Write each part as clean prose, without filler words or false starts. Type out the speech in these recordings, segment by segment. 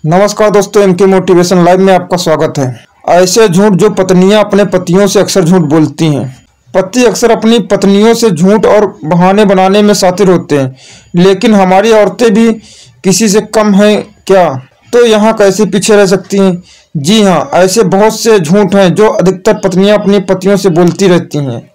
नमस्कार दोस्तों, MK motivation live में आपका स्वागत है। ऐसे झूठ जो पत्नियां अपने पतियों से अक्सर झूठ बोलती हैं। पति अक्सर अपनी पत्नियों से झूठ और बहाने बनाने में शातिर होते हैं, लेकिन हमारी औरतें भी किसी से कम हैं क्या? तो यहाँ कैसे पीछे रह सकती हैं? जी हाँ, ऐसे बहुत से झूठ हैं जो अधिकतर पत्नियां अपने पतियों से बोलती रहती हैं।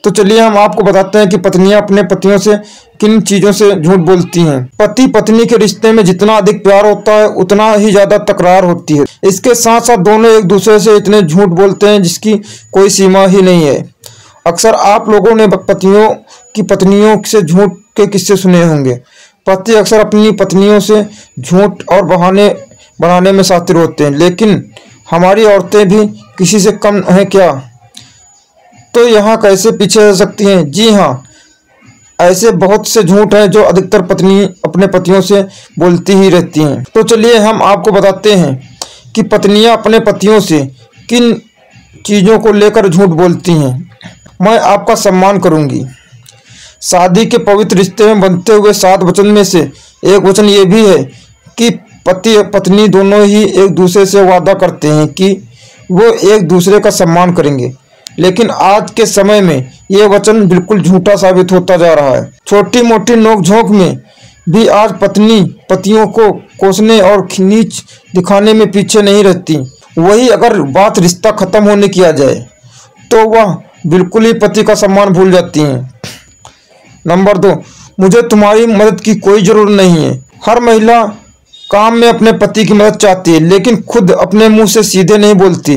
तो चलिए हम आपको बताते हैं कि पत्नियां अपने पतियों से किन चीज़ों से झूठ बोलती हैं। पति पत्नी के रिश्ते में जितना अधिक प्यार होता है उतना ही ज़्यादा तकरार होती है। इसके साथ साथ दोनों एक दूसरे से इतने झूठ बोलते हैं जिसकी कोई सीमा ही नहीं है। अक्सर आप लोगों ने पतियों की पत्नियों से झूठ के किस्से सुने होंगे। पति अक्सर अपनी पत्नियों से झूठ और बहाने बनाने में शातिर होते हैं, लेकिन हमारी औरतें भी किसी से कम हैं क्या? तो यहाँ कैसे पीछे रह सकती हैं? जी हाँ, ऐसे बहुत से झूठ हैं जो अधिकतर पत्नी अपने पतियों से बोलती ही रहती हैं। तो चलिए हम आपको बताते हैं कि पत्नियां अपने पतियों से किन चीज़ों को लेकर झूठ बोलती हैं। मैं आपका सम्मान करूंगी। शादी के पवित्र रिश्ते में बनते हुए 7 वचन में से एक वचन ये भी है कि पति पत्नी दोनों ही एक दूसरे से वादा करते हैं कि वो एक दूसरे का सम्मान करेंगे, लेकिन आज के समय में ये वचन बिल्कुल झूठा साबित होता जा रहा है। छोटी मोटी नोकझोंक में भी आज पत्नी पतियों को कोसने और नीच दिखाने में पीछे नहीं रहती। वही अगर बात रिश्ता खत्म होने की आ जाए तो वह बिल्कुल ही पति का सम्मान भूल जाती हैं। नंबर 2, मुझे तुम्हारी मदद की कोई ज़रूरत नहीं है। हर महिला काम में अपने पति की मदद चाहती है, लेकिन खुद अपने मुंह से सीधे नहीं बोलती।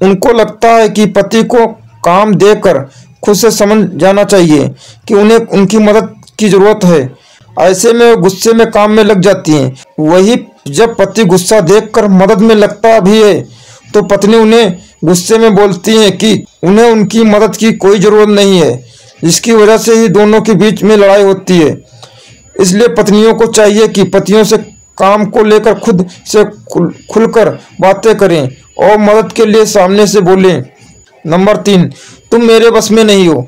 उनको लगता है कि पति को काम देकर खुद से समझ जाना चाहिए कि उन्हें उनकी मदद की ज़रूरत है। ऐसे में वो गुस्से में काम में लग जाती हैं। वही जब पति गुस्सा देखकर मदद में लगता भी है तो पत्नी उन्हें गुस्से में बोलती है कि उन्हें उनकी मदद की कोई ज़रूरत नहीं है, जिसकी वजह से ही दोनों के बीच में लड़ाई होती है। इसलिए पत्नियों को चाहिए कि पतियों से काम को लेकर खुद से खुलकर बातें करें और मदद के लिए सामने से बोलें। नंबर 3, तुम मेरे बस में नहीं हो।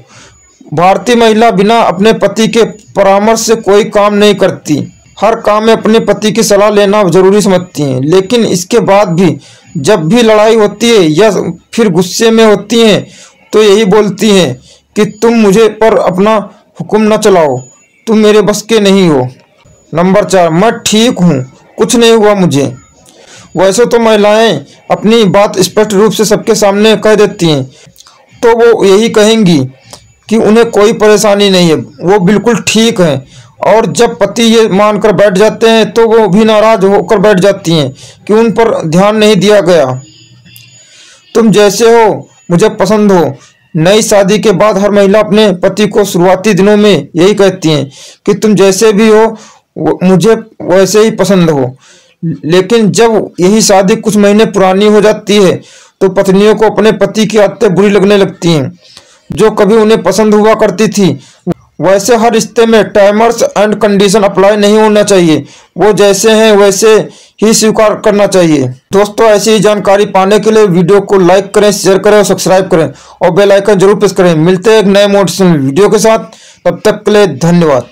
भारतीय महिला बिना अपने पति के परामर्श से कोई काम नहीं करती। हर काम में अपने पति की सलाह लेना जरूरी समझती हैं, लेकिन इसके बाद भी जब भी लड़ाई होती है या फिर गुस्से में होती हैं तो यही बोलती हैं कि तुम मुझे पर अपना हुक्म न चलाओ, तुम मेरे बस के नहीं हो। नंबर 4, मैं ठीक हूँ, कुछ नहीं हुआ मुझे। वैसे तो महिलाएं अपनी बात स्पष्ट रूप से सबके सामने कह देती हैं, तो वो यही कहेंगी कि उन्हें कोई परेशानी नहीं है, वो बिल्कुल ठीक है। और जब पति ये मानकर बैठ जाते हैं तो वो भी नाराज होकर बैठ जाती हैं कि उन पर ध्यान नहीं दिया गया। तुम जैसे हो मुझे पसंद हो। नई शादी के बाद हर महिला अपने पति को शुरुआती दिनों में यही कहती हैं कि तुम जैसे भी हो मुझे वैसे ही पसंद हो। लेकिन जब यही शादी कुछ महीने पुरानी हो जाती है तो पत्नियों को अपने पति की आदतें बुरी लगने लगती हैं, जो कभी उन्हें पसंद हुआ करती थी। वैसे हर रिश्ते में टर्म्स एंड कंडीशन अप्लाई नहीं होना चाहिए। वो जैसे हैं वैसे ही स्वीकार करना चाहिए। दोस्तों, ऐसी ही जानकारी पाने के लिए वीडियो को लाइक करें, शेयर करें और सब्सक्राइब करें और बेल आइकन जरूर प्रेस करें। मिलते हैं एक नए मोटिवेशनल वीडियो के साथ। तब तक के लिए धन्यवाद।